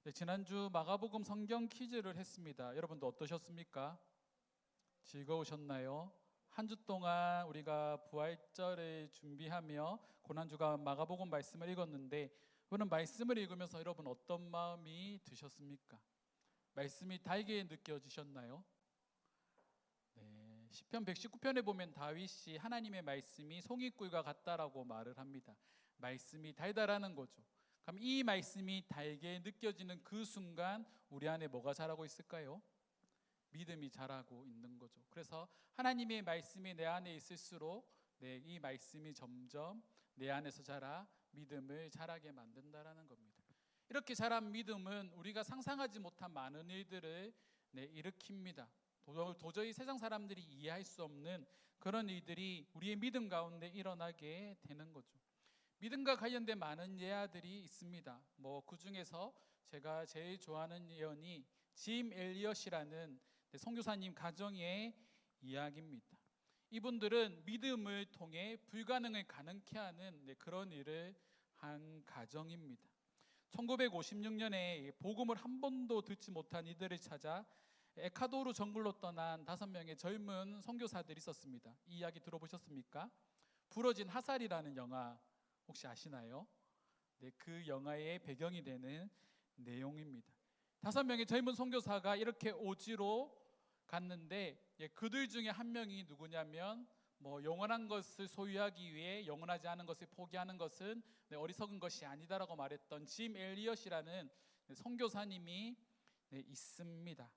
네, 지난주 마가복음 성경 퀴즈를 했습니다. 여러분도 어떠셨습니까? 즐거우셨나요? 한 주 동안 우리가 부활절을 준비하며 고난주간 마가복음 말씀을 읽었는데, 오늘 말씀을 읽으면서 여러분 어떤 마음이 드셨습니까? 말씀이 달게 느껴지셨나요? 네, 시편 119편에 보면 다윗이 하나님의 말씀이 송이꿀과 같다라고 말을 합니다. 말씀이 달달하는 거죠. 그럼 이 말씀이 달게 느껴지는 그 순간 우리 안에 뭐가 자라고 있을까요? 믿음이 자라고 있는 거죠. 그래서 하나님의 말씀이 내 안에 있을수록 이 말씀이 점점 내 안에서 자라 믿음을 자라게 만든다라는 겁니다. 이렇게 자란 믿음은 우리가 상상하지 못한 많은 일들을 일으킵니다. 도저히 세상 사람들이 이해할 수 없는 그런 일들이 우리의 믿음 가운데 일어나게 되는 거죠. 믿음과 관련된 많은 예화들이 있습니다. 그 중에서 제가 제일 좋아하는 예언이 짐 엘리엇이라는 선교사님 가정의 이야기입니다. 이분들은 믿음을 통해 불가능을 가능케 하는 그런 일을 한 가정입니다. 1956년에 복음을 한 번도 듣지 못한 이들을 찾아 에콰도르 정글로 떠난 5명의 젊은 선교사들이 있었습니다. 이 이야기 들어보셨습니까? 부러진 화살이라는 영화 혹시 아시나요? 네, 그 영화의 배경이 되는 내용입니다. 5명의 젊은 선교사가 이렇게 오지로 갔는데, 그들 중에 한 명이 누구냐면 영원한 것을 소유하기 위해 영원하지 않은 것을 포기하는 것은 어리석은 것이 아니다라고 말했던 짐 엘리엇이라는 선교사님이 있습니다.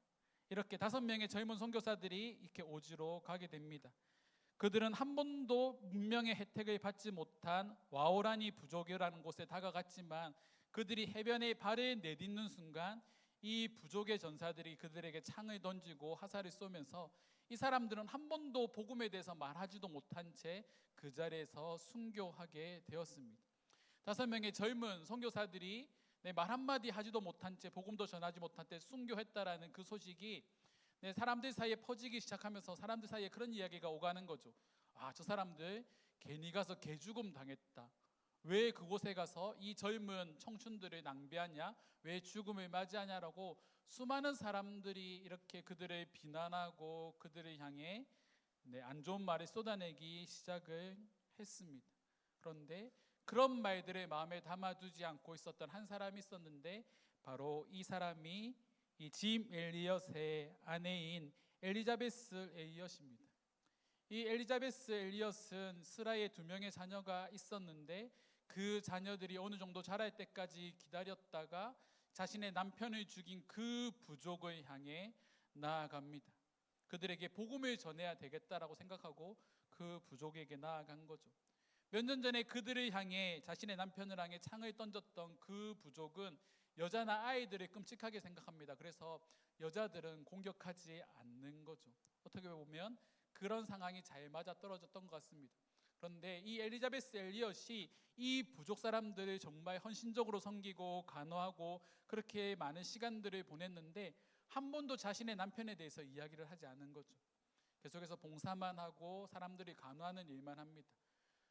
이렇게 5명의 젊은 선교사들이 이렇게 오지로 가게 됩니다. 그들은 한 번도 문명의 혜택을 받지 못한 와오라니 부족이라는 곳에 다가갔지만, 그들이 해변에 발을 내딛는 순간 이 부족의 전사들이 그들에게 창을 던지고 화살을 쏘면서 이 사람들은 한 번도 복음에 대해서 말하지도 못한 채 그 자리에서 순교하게 되었습니다. 5명의 젊은 선교사들이 말 한마디 하지도 못한 채, 복음도 전하지 못한 채 순교했다라는 그 소식이 사람들 사이에 퍼지기 시작하면서 사람들 사이에 그런 이야기가 오가는 거죠. 저 사람들 괜히 가서 개죽음 당했다. 왜 그곳에 가서 이 젊은 청춘들을 낭비하냐? 왜 죽음을 맞이하냐라고 수많은 사람들이 이렇게 그들을 비난하고 그들을 향해 안 좋은 말을 쏟아내기 시작을 했습니다. 그런데 그런 말들을 마음에 담아두지 않고 있었던 한 사람이 있었는데, 바로 이 사람이 이 짐 엘리엇의 아내인 엘리자베스 엘리엇입니다. 이 엘리자베스 엘리엇은 스라의 2명의 자녀가 있었는데, 그 자녀들이 어느 정도 자랄 때까지 기다렸다가 자신의 남편을 죽인 그 부족을 향해 나아갑니다. 그들에게 복음을 전해야 되겠다라고 생각하고 그 부족에게 나아간 거죠. 몇 년 전에 그들을 향해, 자신의 남편을 향해 창을 던졌던 그 부족은 여자나 아이들을 끔찍하게 생각합니다. 그래서 여자들은 공격하지 않는 거죠. 어떻게 보면 그런 상황이 잘 맞아 떨어졌던 것 같습니다. 그런데 이 엘리자베스 엘리엇이 이 부족 사람들을 정말 헌신적으로 섬기고 간호하고 그렇게 많은 시간들을 보냈는데, 한 번도 자신의 남편에 대해서 이야기를 하지 않은 거죠. 계속해서 봉사만 하고 사람들이 간호하는 일만 합니다.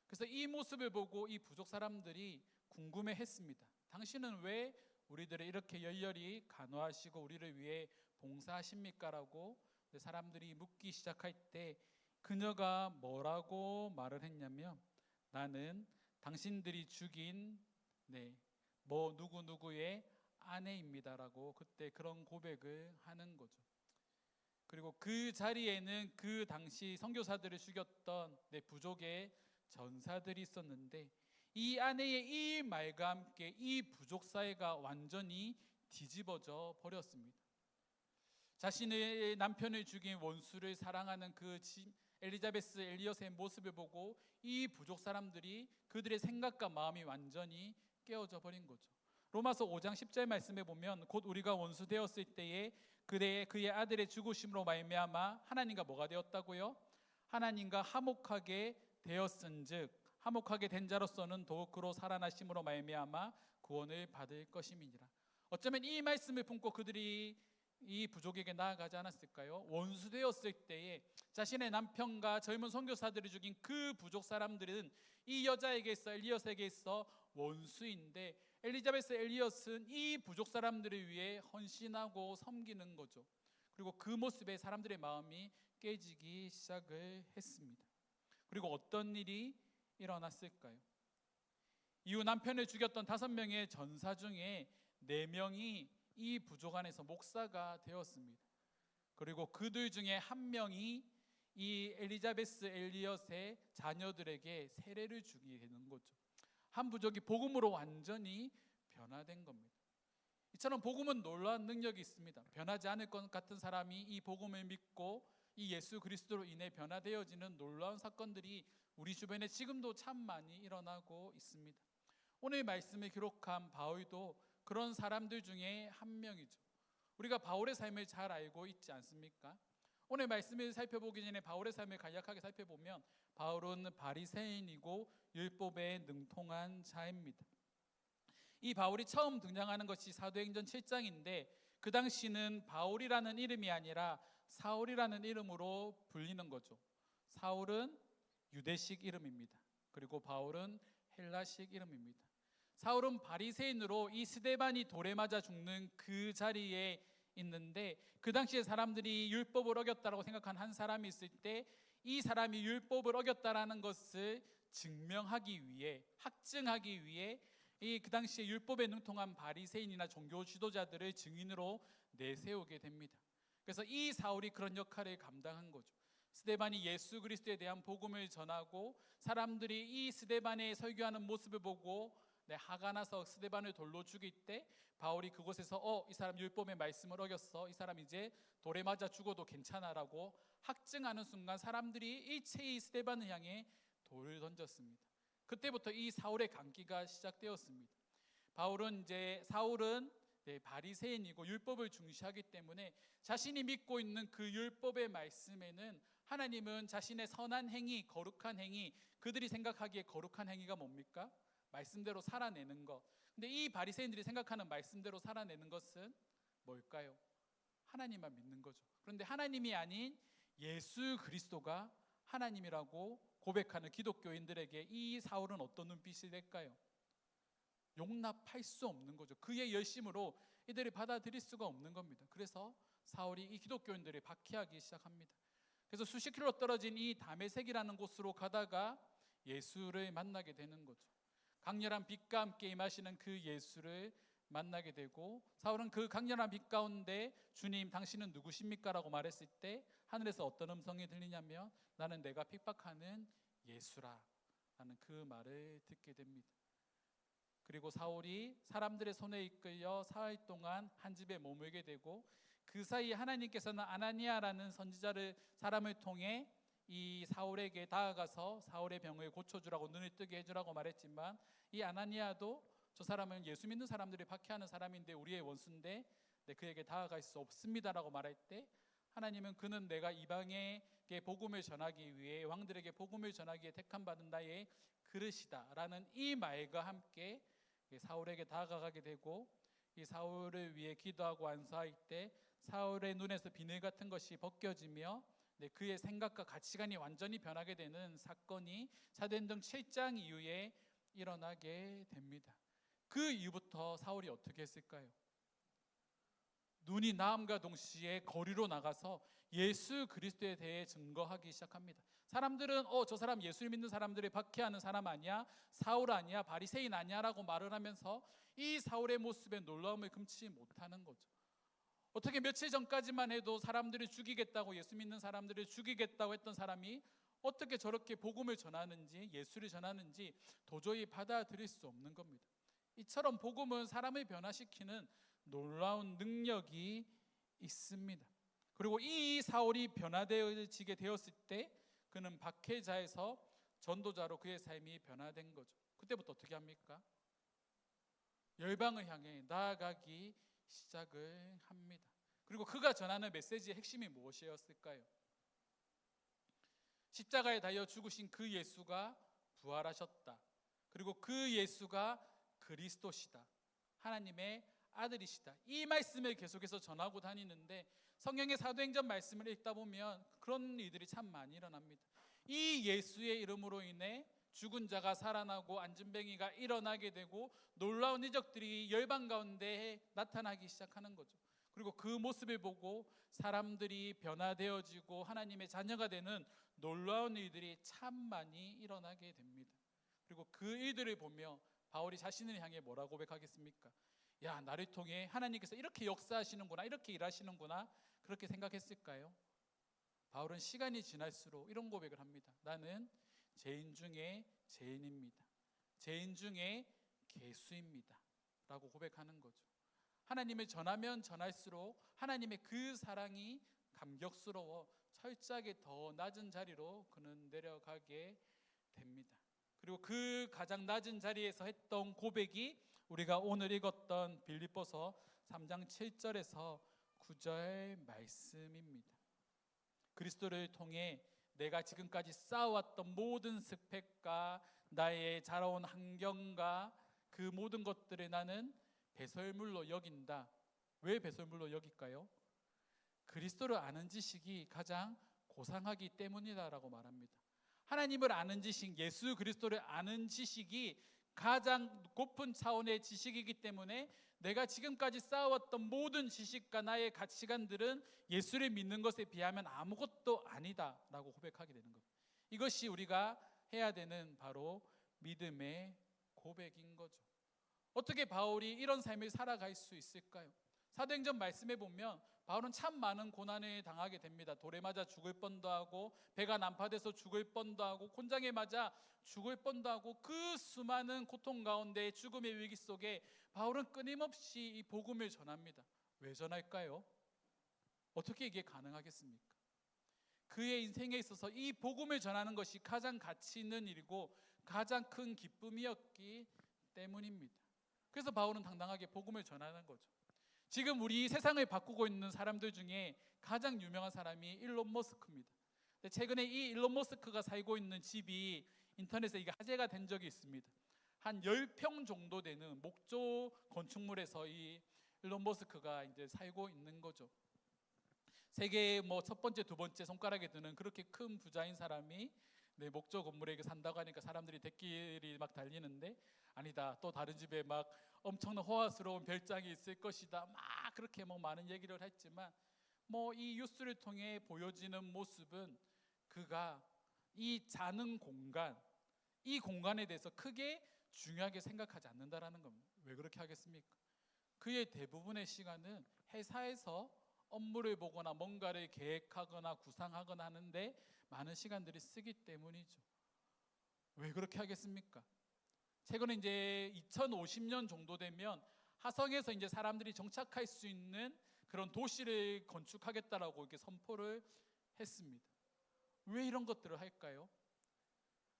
그래서 이 모습을 보고 이 부족 사람들이 궁금해했습니다. 당신은 왜 우리들을 이렇게 열렬히 간호하시고 우리를 위해 봉사하십니까? 라고 사람들이 묻기 시작할 때 그녀가 뭐라고 말을 했냐면, 나는 당신들이 죽인 누구누구의 아내입니다라고 그때 그런 고백을 하는 거죠. 그리고 그 자리에는 그 당시 선교사들을 죽였던 부족의 전사들이 있었는데, 이 아내의 이 말과 함께 이 부족 사회가 완전히 뒤집어져 버렸습니다. 자신의 남편을 죽인 원수를 사랑하는 그 엘리자베스 엘리엇의 모습을 보고 이 부족 사람들이 그들의 생각과 마음이 완전히 깨어져 버린 거죠. 로마서 5장 10절 말씀에 보면, 곧 우리가 원수 되었을 때에 그의 아들의 죽으심으로 말미암아 하나님과 뭐가 되었다고요? 하나님과 화목하게 되었은즉 화목하게 된 자로서는 더욱 그로 살아나심으로 말미암아 구원을 받을 것임이니라. 어쩌면 이 말씀을 품고 그들이 이 부족에게 나아가지 않았을까요? 원수 되었을 때에 자신의 남편과 젊은 선교사들이 죽인 그 부족 사람들은 이 여자에게 있어, 엘리엇에게 있어 원수인데, 엘리자베스 엘리엇은 이 부족 사람들을 위해 헌신하고 섬기는 거죠. 그리고 그 모습에 사람들의 마음이 깨지기 시작을 했습니다. 그리고 어떤 일이 일어났을까요? 이후 남편을 죽였던 5명의 전사 중에 4명이 이 부족 안에서 목사가 되었습니다. 그리고 그들 중에 1명이 이 엘리자베스 엘리엇의 자녀들에게 세례를 주게 되는 거죠. 한 부족이 복음으로 완전히 변화된 겁니다. 이처럼 복음은 놀라운 능력이 있습니다. 변하지 않을 것 같은 사람이 이 복음을 믿고 이 예수 그리스도로 인해 변화되어지는 놀라운 사건들이 우리 주변에 지금도 참 많이 일어나고 있습니다. 오늘 말씀을 기록한 바울도 그런 사람들 중에 한 명이죠. 우리가 바울의 삶을 잘 알고 있지 않습니까? 오늘 말씀을 살펴보기 전에 바울의 삶을 간략하게 살펴보면 바울은 바리새인이고 율법에 능통한 자입니다. 이 바울이 처음 등장하는 것이 사도행전 7장인데 그 당시는 바울이라는 이름이 아니라 사울이라는 이름으로 불리는 거죠. 사울은 유대식 이름입니다. 그리고 바울은 헬라식 이름입니다. 사울은 바리새인으로 이 스데반이 돌에 맞아 죽는 그 자리에 있는데, 그 당시에 사람들이 율법을 어겼다고 생각한 한 사람이 있을 때 이 사람이 율법을 어겼다라는 것을 증명하기 위해, 확증하기 위해 그 당시에 율법에 능통한 바리새인이나 종교 지도자들을 증인으로 내세우게 됩니다. 그래서 이 사울이 그런 역할을 감당한 거죠. 스데반이 예수 그리스도에 대한 복음을 전하고 사람들이 이 스데반의 설교하는 모습을 보고 화가 나서 스데반을 돌로 죽일 때 바울이 그곳에서 이 사람 율법의 말씀을 어겼어, 이 사람 이제 돌에 맞아 죽어도 괜찮아라고 확증하는 순간 사람들이 일체의 스데반을 향해 돌을 던졌습니다. 그때부터 이 사울의 강기가 시작되었습니다. 사울은 바리새인이고 율법을 중시하기 때문에 자신이 믿고 있는 그 율법의 말씀에는 하나님은 자신의 선한 행위, 거룩한 행위, 그들이 생각하기에 거룩한 행위가 뭡니까? 말씀대로 살아내는 것. 근데 이 바리새인들이 생각하는 말씀대로 살아내는 것은 뭘까요? 하나님만 믿는 거죠. 그런데 하나님이 아닌 예수 그리스도가 하나님이라고 고백하는 기독교인들에게 이 사울은 어떤 눈빛이 될까요? 용납할 수 없는 거죠. 그의 열심으로 이들이 받아들일 수가 없는 겁니다. 그래서 사울이 이 기독교인들을 박해하기 시작합니다. 그래서 수십 킬로 떨어진 이 다메섹이라는 곳으로 가다가 예수를 만나게 되는 거죠. 강렬한 빛과 함께 임하시는 그 예수를 만나게 되고, 사울은 그 강렬한 빛 가운데 주님 당신은 누구십니까? 라고 말했을 때 하늘에서 어떤 음성이 들리냐면 나는 내가 핍박하는 예수라 라는 그 말을 듣게 됩니다. 그리고 사울이 사람들의 손에 이끌려 사흘 동안 한 집에 머물게 되고, 그 사이 하나님께서는 아나니아라는 사람을 통해 이 사울에게 다가가서 사울의 병을 고쳐주라고, 눈을 뜨게 해주라고 말했지만 이 아나니아도 저 사람은 예수 믿는 사람들이 박해하는 사람인데 우리의 원수인데 그에게 다가갈 수 없습니다라고 말할 때 하나님은 그는 내가 이방에게 복음을 전하기 위해, 왕들에게 복음을 전하기 위해 택함 받은 나의 그릇이다 라는 이 말과 함께 사울에게 다가가게 되고, 이 사울을 위해 기도하고 안수할 때 사울의 눈에서 비늘 같은 것이 벗겨지며 그의 생각과 가치관이 완전히 변하게 되는 사건이 사도행전 7장 이후에 일어나게 됩니다. 그 이후부터 사울이 어떻게 했을까요? 눈이 나음과 동시에 거리로 나가서 예수 그리스도에 대해 증거하기 시작합니다. 사람들은 저 사람 예수를 믿는 사람들을 박해하는 사람 아니야? 사울 아니야? 바리새인 아니야? 라고 말을 하면서 이 사울의 모습에 놀라움을 금치 못하는 거죠. 어떻게 며칠 전까지만 해도 사람들을 죽이겠다고, 예수 믿는 사람들을 죽이겠다고 했던 사람이 어떻게 저렇게 복음을 전하는지, 예수를 전하는지 도저히 받아들일 수 없는 겁니다. 이처럼 복음은 사람을 변화시키는 놀라운 능력이 있습니다. 그리고 이 사울이 변화되어지게 되었을 때 그는 박해자에서 전도자로 그의 삶이 변화된 거죠. 그때부터 어떻게 합니까? 열방을 향해 나아가기 시작을 합니다. 그리고 그가 전하는 메시지의 핵심이 무엇이었을까요? 십자가에 달려 죽으신 그 예수가 부활하셨다. 그리고 그 예수가 그리스도시다. 하나님의 아들이시다. 이 말씀을 계속해서 전하고 다니는데 성경의 사도행전 말씀을 읽다 보면 그런 일들이 참 많이 일어납니다. 이 예수의 이름으로 인해 죽은 자가 살아나고 안진뱅이가 일어나게 되고 놀라운 이적들이 열방 가운데 나타나기 시작하는 거죠. 그리고 그 모습을 보고 사람들이 변화되어지고 하나님의 자녀가 되는 놀라운 일들이 참 많이 일어나게 됩니다. 그리고 그 일들을 보며 바울이 자신을 향해 뭐라고 고백하겠습니까? 야, 나를 통해 하나님께서 이렇게 역사하시는구나, 이렇게 일하시는구나, 그렇게 생각했을까요? 바울은 시간이 지날수록 이런 고백을 합니다. 나는 죄인 중에 죄인입니다. 죄인 중에 괴수입니다. 라고 고백하는 거죠. 하나님을 전하면 전할수록 하나님의 그 사랑이 감격스러워 철저하게 더 낮은 자리로 그는 내려가게 됩니다. 그리고 그 가장 낮은 자리에서 했던 고백이 우리가 오늘 읽었던 빌립보서 3장 7절에서 9절 말씀입니다. 그리스도를 통해 내가 지금까지 쌓아왔던 모든 스펙과 나의 자라온 환경과 그 모든 것들을 나는 배설물로 여긴다. 왜 배설물로 여길까요? 그리스도를 아는 지식이 가장 고상하기 때문이다라고 말합니다. 하나님을 아는 지식, 예수 그리스도를 아는 지식이 가장 높은 차원의 지식이기 때문에 내가 지금까지 쌓아왔던 모든 지식과 나의 가치관들은 예수를 믿는 것에 비하면 아무것도 아니다라고 고백하게 되는 겁니다. 이것이 우리가 해야 되는 바로 믿음의 고백인 거죠. 어떻게 바울이 이런 삶을 살아갈 수 있을까요? 사도행전 말씀에 보면 바울은 참 많은 고난을 당하게 됩니다. 돌에 맞아 죽을 뻔도 하고 배가 난파돼서 죽을 뻔도 하고 곤장에 맞아 죽을 뻔도 하고 그 수많은 고통 가운데 죽음의 위기 속에 바울은 끊임없이 이 복음을 전합니다. 왜 전할까요? 어떻게 이게 가능하겠습니까? 그의 인생에 있어서 이 복음을 전하는 것이 가장 가치 있는 일이고 가장 큰 기쁨이었기 때문입니다. 그래서 바울은 당당하게 복음을 전하는 거죠. 지금 우리 세상을 바꾸고 있는 사람들 중에 가장 유명한 사람이 일론 머스크입니다. 최근에 이 일론 머스크가 살고 있는 집이 인터넷에 이게 화제가 된 적이 있습니다. 한 10평 정도 되는 목조 건축물에서 이 일론 머스크가 이제 살고 있는 거죠. 세계 첫 번째, 두 번째 손가락에 드는 그렇게 큰 부자인 사람이 목조 건물에 산다고 하니까 사람들이 댓글이 막 달리는데 아니다, 또 다른 집에 막 엄청난 호화스러운 별장이 있을 것이다, 막 그렇게 많은 얘기를 했지만 이 뉴스를 통해 보여지는 모습은 그가 이 작은 공간, 이 공간에 대해서 크게 중요하게 생각하지 않는다라는 겁니다. 왜 그렇게 하겠습니까? 그의 대부분의 시간은 회사에서 업무를 보거나 뭔가를 계획하거나 구상하거나 하는데 많은 시간들이 쓰기 때문이죠. 왜 그렇게 하겠습니까? 최근에 이제 2050년 정도 되면 화성에서 이제 사람들이 정착할 수 있는 그런 도시를 건축하겠다라고 이렇게 선포를 했습니다. 왜 이런 것들을 할까요?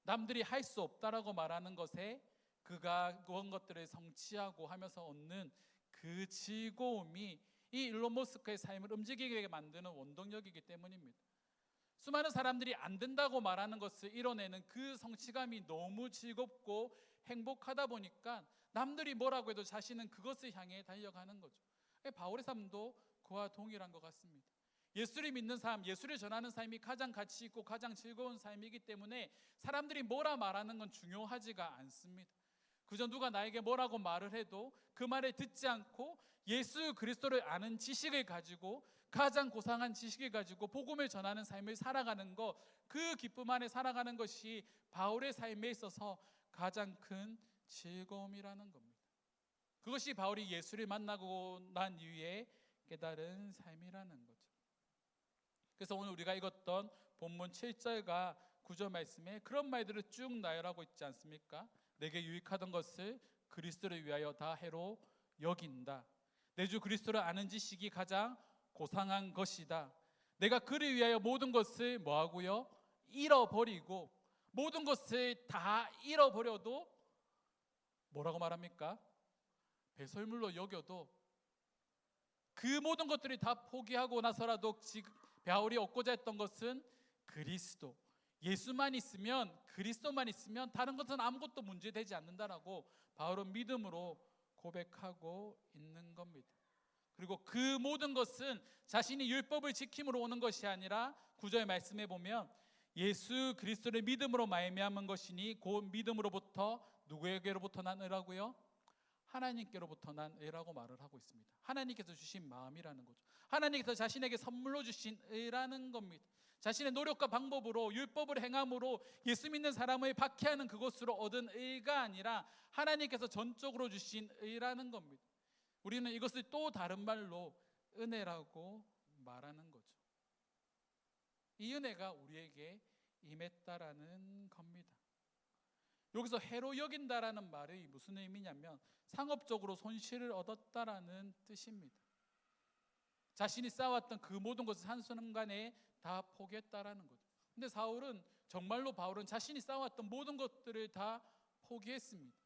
남들이 할 수 없다라고 말하는 것에 그가 그런 것들을 성취하고 하면서 얻는 그 즐거움이 이 일론 머스크의 삶을 움직이게 만드는 원동력이기 때문입니다. 수많은 사람들이 안 된다고 말하는 것을 이뤄내는 그 성취감이 너무 즐겁고 행복하다 보니까 남들이 뭐라고 해도 자신은 그것을 향해 달려가는 거죠. 바울의 삶도 그와 동일한 것 같습니다. 예수를 믿는 삶, 예수를 전하는 삶이 가장 가치 있고 가장 즐거운 삶이기 때문에 사람들이 뭐라 말하는 건 중요하지가 않습니다. 그저 누가 나에게 뭐라고 말을 해도 그 말을 듣지 않고 예수 그리스도를 아는 지식을 가지고 가장 고상한 지식을 가지고 복음을 전하는 삶을 살아가는 것, 그 기쁨 안에 살아가는 것이 바울의 삶에 있어서 가장 큰 즐거움이라는 겁니다. 그것이 바울이 예수를 만나고 난 이후에 깨달은 삶이라는 거죠. 그래서 오늘 우리가 읽었던 본문 7절과 9절 말씀에 그런 말들을 쭉 나열하고 있지 않습니까? 내게 유익하던 것을 그리스도를 위하여 다 해로 여긴다. 내 주 그리스도를 아는 지식이 가장 고상한 것이다. 내가 그를 위하여 모든 것을 뭐하고요? 잃어버리고 모든 것을 다 잃어버려도 뭐라고 말합니까? 배설물로 여겨도 그 모든 것들이 다 포기하고 나서라도 지금 바울이 얻고자 했던 것은 그리스도, 예수만 있으면, 그리스도만 있으면 다른 것은 아무것도 문제되지 않는다라고 바울은 믿음으로 고백하고 있는 겁니다. 그리고 그 모든 것은 자신이 율법을 지킴으로 오는 것이 아니라 9절 말씀에 보면 예수 그리스도를 믿음으로 말미암은 것이니 곧 믿음으로부터 누구에게로부터 난 의라고요? 하나님께로부터 난 의라고 말을 하고 있습니다. 하나님께서 주신 마음이라는 거죠. 하나님께서 자신에게 선물로 주신 의라는 겁니다. 자신의 노력과 방법으로 율법을 행함으로 예수 믿는 사람을 박해하는 그것으로 얻은 의가 아니라 하나님께서 전적으로 주신 의라는 겁니다. 우리는 이것을 또 다른 말로 은혜라고 말하는 거죠. 이 은혜가 우리에게 임했다라는 겁니다. 여기서 해로 여긴다라는 말이 무슨 의미냐면 상업적으로 손실을 얻었다라는 뜻입니다. 자신이 쌓아왔던 그 모든 것을 한순간에 다 포기했다라는 거죠. 근데 정말로 바울은 자신이 쌓아왔던 모든 것들을 다 포기했습니다.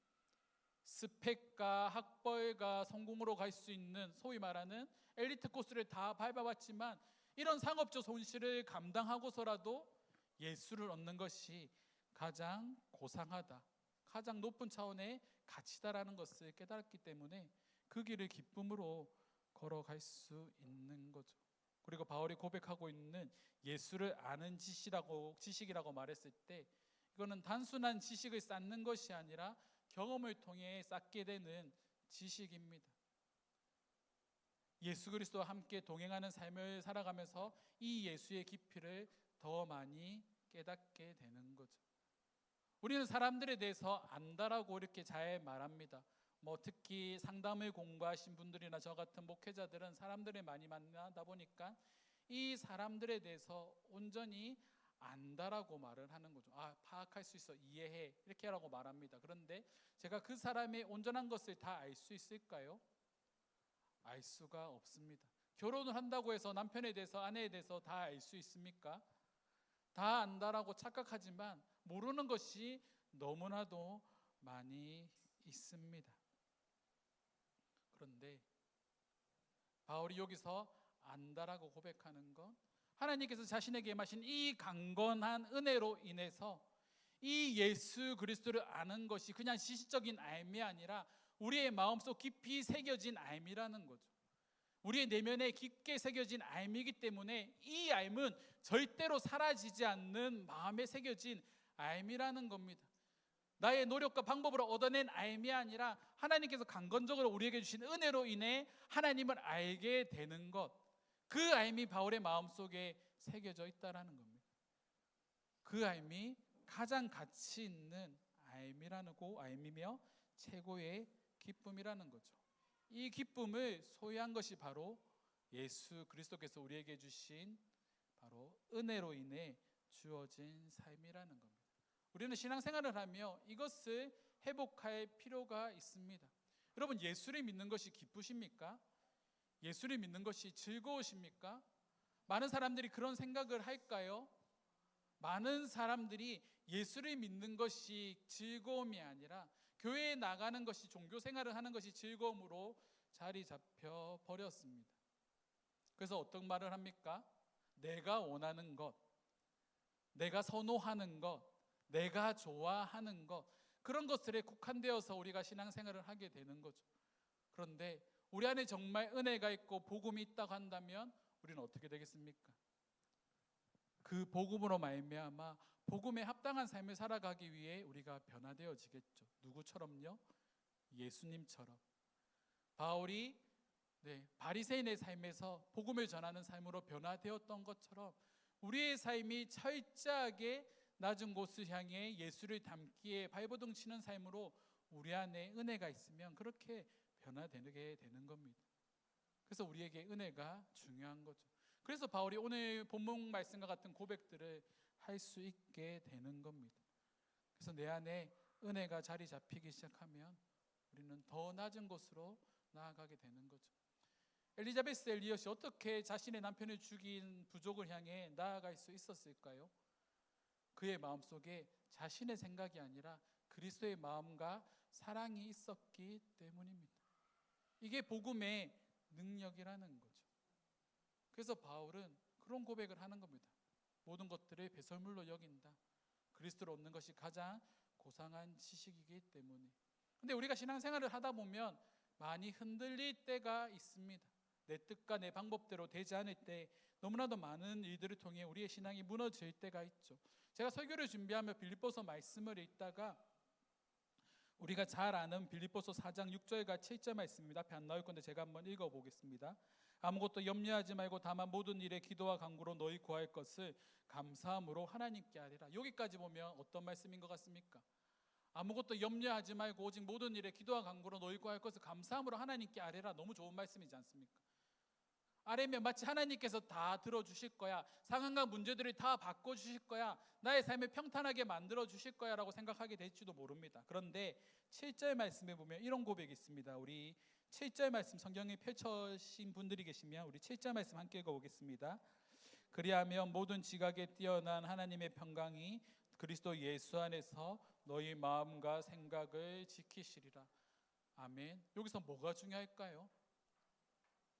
스펙과 학벌과 성공으로 갈 수 있는 소위 말하는 엘리트 코스를 다 밟아왔지만 이런 상업적 손실을 감당하고서라도 예수를 얻는 것이 가장 고상하다, 가장 높은 차원의 가치다라는 것을 깨달았기 때문에 그 길을 기쁨으로 걸어갈 수 있는 거죠. 그리고 바울이 고백하고 있는 예수를 아는 지식이라고 말했을 때 이거는 단순한 지식을 쌓는 것이 아니라 경험을 통해 쌓게 되는 지식입니다. 예수 그리스도와 함께 동행하는 삶을 살아가면서 이 예수의 깊이를 더 많이 깨닫게 되는 거죠. 우리는 사람들에 대해서 안다라고 이렇게 잘 말합니다. 특히 상담을 공부하신 분들이나 저 같은 목회자들은 사람들을 많이 만나다 보니까 이 사람들에 대해서 온전히 안다라고 말을 하는 거죠. 파악할 수 있어, 이해해, 이렇게 하라고 말합니다. 그런데 제가 그 사람의 온전한 것을 다 알 수 있을까요? 알 수가 없습니다. 결혼을 한다고 해서 남편에 대해서, 아내에 대해서 다 알 수 있습니까? 다 안다라고 착각하지만 모르는 것이 너무나도 많이 있습니다. 그런데 바울이 여기서 안다라고 고백하는 건 하나님께서 자신에게 임하신 이 강건한 은혜로 인해서 이 예수 그리스도를 아는 것이 그냥 지식적인 알미 아니라 우리의 마음속 깊이 새겨진 알미라는 거죠. 우리의 내면에 깊게 새겨진 알미이기 때문에 이 알미는 절대로 사라지지 않는 마음에 새겨진 알미라는 겁니다. 나의 노력과 방법으로 얻어낸 알미 아니라 하나님께서 강건적으로 우리에게 주신 은혜로 인해 하나님을 알게 되는 것, 그 알미 바울의 마음속에 새겨져 있다라는 겁니다. 그 알미 가장 가치 있는 알미며 최고의 기쁨이라는 거죠. 이 기쁨을 소유한 것이 바로 예수 그리스도께서 우리에게 주신 바로 은혜로 인해 주어진 삶이라는 겁니다. 우리는 신앙생활을 하며 이것을 회복할 필요가 있습니다. 여러분, 예수를 믿는 것이 기쁘십니까? 예수를 믿는 것이 즐거우십니까? 많은 사람들이 그런 생각을 할까요? 많은 사람들이 예수를 믿는 것이 즐거움이 아니라 교회에 나가는 것이, 종교 생활을 하는 것이 즐거움으로 자리 잡혀 버렸습니다. 그래서 어떤 말을 합니까? 내가 원하는 것, 내가 선호하는 것, 내가 좋아하는 것, 그런 것들에 국한되어서 우리가 신앙생활을 하게 되는 거죠. 그런데 우리 안에 정말 은혜가 있고 복음이 있다고 한다면 우리는 어떻게 되겠습니까? 그 복음으로 말미암아 복음에 합당한 삶을 살아가기 위해 우리가 변화되어지겠죠. 누구처럼요? 예수님처럼. 바울이 바리새인의 삶에서 복음을 전하는 삶으로 변화되었던 것처럼 우리의 삶이 철저하게 낮은 곳을 향해 예수를 닮기에 발버둥 치는 삶으로 우리 안에 은혜가 있으면 그렇게 변화되게 되는 겁니다. 그래서 우리에게 은혜가 중요한 거죠. 그래서 바울이 오늘 본문 말씀과 같은 고백들을 할 수 있게 되는 겁니다. 그래서 내 안에 은혜가 자리 잡히기 시작하면 우리는 더 낮은 곳으로 나아가게 되는 거죠. 엘리자베스 엘리엇이 어떻게 자신의 남편을 죽인 부족을 향해 나아갈 수 있었을까요? 그의 마음속에 자신의 생각이 아니라 그리스도의 마음과 사랑이 있었기 때문입니다. 이게 복음의 능력이라는 거죠. 그래서 바울은 그런 고백을 하는 겁니다. 모든 것들을 배설물로 여긴다. 그리스도를 얻는 것이 가장 고상한 지식이기 때문에. 근데 우리가 신앙생활을 하다 보면 많이 흔들릴 때가 있습니다. 내 뜻과 내 방법대로 되지 않을 때 너무나도 많은 일들을 통해 우리의 신앙이 무너질 때가 있죠. 제가 설교를 준비하며 빌립보서 말씀을 읽다가 우리가 잘 아는 빌립보서 4장 6절과 7절 말씀입니다. 앞에 안 나올 건데 제가 한번 읽어보겠습니다. 아무것도 염려하지 말고 다만 모든 일에 기도와 간구로 너희 구할 것을 감사함으로 하나님께 아뢰라. 여기까지 보면 어떤 말씀인 것 같습니까? 아무것도 염려하지 말고 오직 모든 일에 기도와 간구로 너희 구할 것을 감사함으로 하나님께 아뢰라. 너무 좋은 말씀이지 않습니까? 아뢰면 마치 하나님께서 다 들어주실 거야, 상황과 문제들을 다 바꿔주실 거야, 나의 삶을 평탄하게 만들어 주실 거야 라고 생각하게 될지도 모릅니다. 그런데 7절 말씀에 보면 이런 고백이 있습니다. 우리 7절 말씀 성경에 펼쳐신 분들이 계시면 우리 7절 말씀 함께 읽어보겠습니다. 그리하면 모든 지각에 뛰어난 하나님의 평강이 그리스도 예수 안에서 너희 마음과 생각을 지키시리라. 아멘. 여기서 뭐가 중요할까요?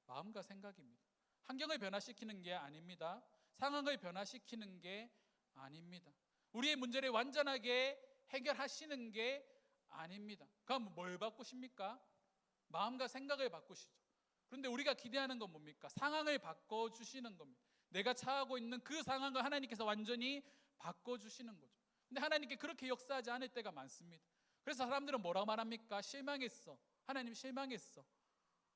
마음과 생각입니다. 환경을 변화시키는 게 아닙니다. 상황을 변화시키는 게 아닙니다. 우리의 문제를 완전하게 해결하시는 게 아닙니다. 그럼 뭘 바꾸십니까? 마음과 생각을 바꾸시죠. 그런데 우리가 기대하는 건 뭡니까? 상황을 바꿔주시는 겁니다. 내가 처하고 있는 그 상황을 하나님께서 완전히 바꿔주시는 거죠. 근데 하나님께 그렇게 역사하지 않을 때가 많습니다. 그래서 사람들은 뭐라고 말합니까? 실망했어. 하나님 실망했어.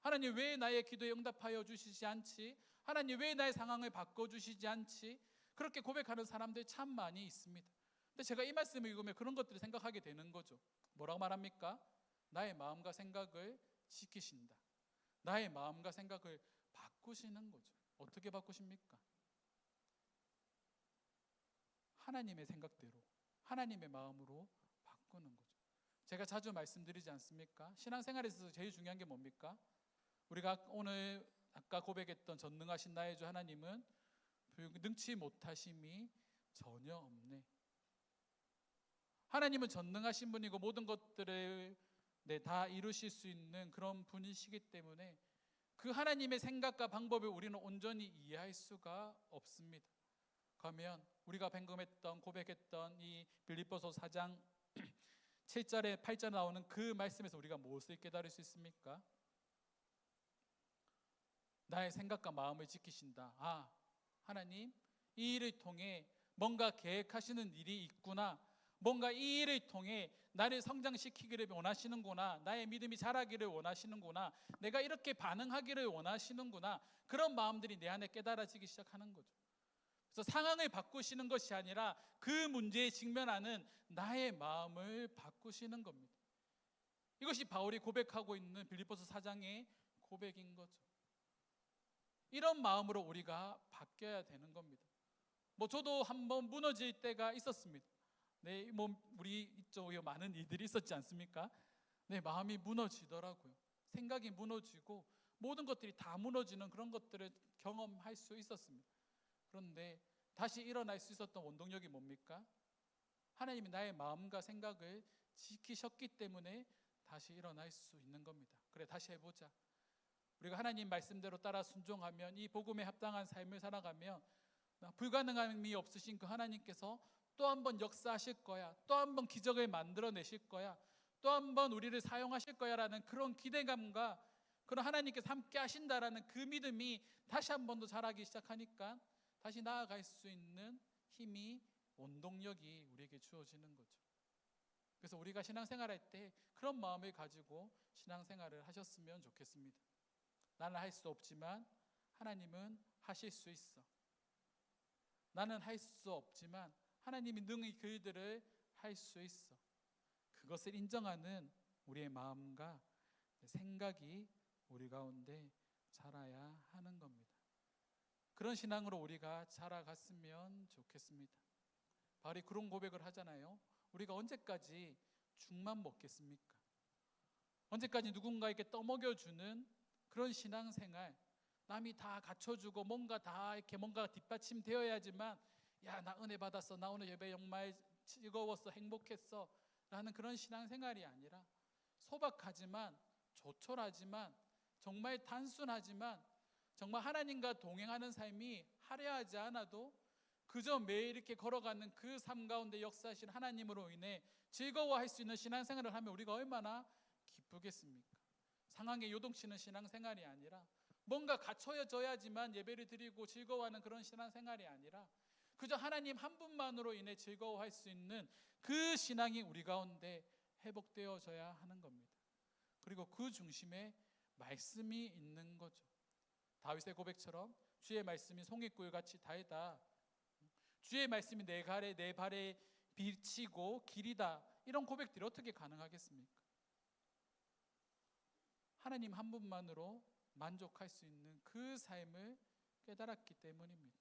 하나님 왜 나의 기도에 응답하여 주시지 않지? 하나님 왜 나의 상황을 바꿔주시지 않지? 그렇게 고백하는 사람들 참 많이 있습니다. 근데 제가 이 말씀을 읽으면 그런 것들을 생각하게 되는 거죠. 뭐라고 말합니까? 나의 마음과 생각을 지키신다. 나의 마음과 생각을 바꾸시는 거죠. 어떻게 바꾸십니까? 하나님의 생각대로, 하나님의 마음으로 바꾸는 거죠. 제가 자주 말씀드리지 않습니까? 신앙생활에서 제일 중요한 게 뭡니까? 우리가 오늘 아까 고백했던 전능하신 나의 주 하나님은 능치 못하심이 전혀 없네. 하나님은 전능하신 분이고 모든 것들을 다 이루실 수 있는 그런 분이시기 때문에 그 하나님의 생각과 방법을 우리는 온전히 이해할 수가 없습니다. 그러면 우리가 방금 했던 고백했던 이 빌립보서 4장 7절에 8절에 나오는 그 말씀에서 우리가 무엇을 깨달을 수 있습니까? 나의 생각과 마음을 지키신다. 아, 하나님 이 일을 통해 뭔가 계획하시는 일이 있구나. 뭔가 이 일을 통해 나를 성장시키기를 원하시는구나. 나의 믿음이 자라기를 원하시는구나. 내가 이렇게 반응하기를 원하시는구나. 그런 마음들이 내 안에 깨달아지기 시작하는 거죠. 그래서 상황을 바꾸시는 것이 아니라 그 문제에 직면하는 나의 마음을 바꾸시는 겁니다. 이것이 바울이 고백하고 있는 빌립보서 4장의 고백인 거죠. 이런 마음으로 우리가 바뀌어야 되는 겁니다. 저도 한번 무너질 때가 있었습니다. 네, 우리 이쪽에 많은 일들이 있었지 않습니까? 네, 마음이 무너지더라고요. 생각이 무너지고 모든 것들이 다 무너지는 그런 것들을 경험할 수 있었습니다. 그런데 다시 일어날 수 있었던 원동력이 뭡니까? 하나님이 나의 마음과 생각을 지키셨기 때문에 다시 일어날 수 있는 겁니다. 그래, 다시 해보자. 우리가 하나님 말씀대로 따라 순종하면, 이 복음에 합당한 삶을 살아가면 불가능함이 없으신 그 하나님께서 또 한 번 역사하실 거야, 또 한 번 기적을 만들어내실 거야, 또 한 번 우리를 사용하실 거야 라는 그런 기대감과 그런 하나님께서 함께 하신다라는 그 믿음이 다시 한 번 더 자라기 시작하니까 다시 나아갈 수 있는 힘이, 원동력이 우리에게 주어지는 거죠. 그래서 우리가 신앙생활할 때 그런 마음을 가지고 신앙생활을 하셨으면 좋겠습니다. 나는 할 수 없지만 하나님은 하실 수 있어. 나는 할 수 없지만 하나님이 능히 그 일들을 할 수 있어. 그것을 인정하는 우리의 마음과 생각이 우리 가운데 자라야 하는 겁니다. 그런 신앙으로 우리가 자라갔으면 좋겠습니다. 바울이 그런 고백을 하잖아요. 우리가 언제까지 죽만 먹겠습니까? 언제까지 누군가에게 떠먹여주는 그런 신앙생활, 남이 다 갖춰주고 뭔가 다 이렇게 뭔가 뒷받침되어야지만, 야, 나 은혜 받았어, 나 오늘 예배 정말 즐거웠어, 행복했어 라는 그런 신앙생활이 아니라 소박하지만 조촐하지만 정말 단순하지만 정말 하나님과 동행하는 삶이 화려하지 않아도 그저 매일 이렇게 걸어가는 그 삶 가운데 역사하신 하나님으로 인해 즐거워할 수 있는 신앙생활을 하면 우리가 얼마나 기쁘겠습니까? 상황에 요동치는 신앙생활이 아니라 뭔가 갖춰져야지만 예배를 드리고 즐거워하는 그런 신앙생활이 아니라 그저 하나님 한 분만으로 인해 즐거워할 수 있는 그 신앙이 우리 가운데 회복되어져야 하는 겁니다. 그리고 그 중심에 말씀이 있는 거죠. 다윗의 고백처럼 주의 말씀이 송이꿀같이 달다, 주의 말씀이 내 발에 빛이고 길이다, 이런 고백들이 어떻게 가능하겠습니까? 하나님 한 분만으로 만족할 수 있는 그 삶을 깨달았기 때문입니다.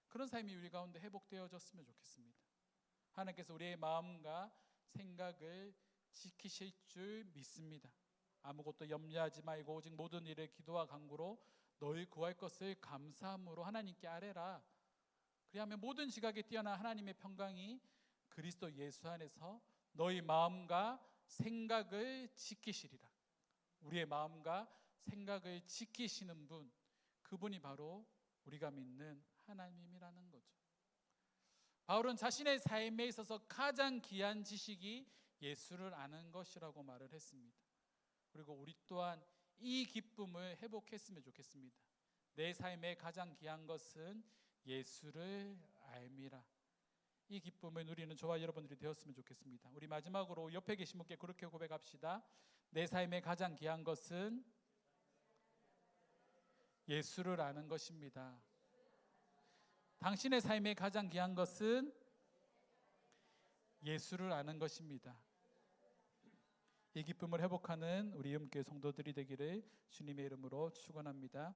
그런 삶이 우리 가운데 회복되어졌으면 좋겠습니다. 하나님께서 우리의 마음과 생각을 지키실 줄 믿습니다. 아무것도 염려하지 말고 오직 모든 일에 기도와 간구로 너희 구할 것을 감사함으로 하나님께 아뢰라. 그리하면 모든 지각에 뛰어난 하나님의 평강이 그리스도 예수 안에서 너희 마음과 생각을 지키시리라. 우리의 마음과 생각을 지키시는 분, 그분이 바로 우리가 믿는 하나님이라는 거죠. 바울은 자신의 삶에 있어서 가장 귀한 지식이 예수를 아는 것이라고 말을 했습니다. 그리고 우리 또한 이 기쁨을 회복했으면 좋겠습니다. 내 삶의 가장 귀한 것은 예수를 알미라. 이 기쁨을 누리는 저와 여러분들이 되었으면 좋겠습니다. 우리 마지막으로 옆에 계신 분께 그렇게 고백합시다. 내 삶의 가장 귀한 것은 예수를 아는 것입니다. 당신의 삶의 가장 귀한 것은 예수를 아는 것입니다. 이 기쁨을 회복하는 우리 임교회 성도들이 되기를 주님의 이름으로 축원합니다.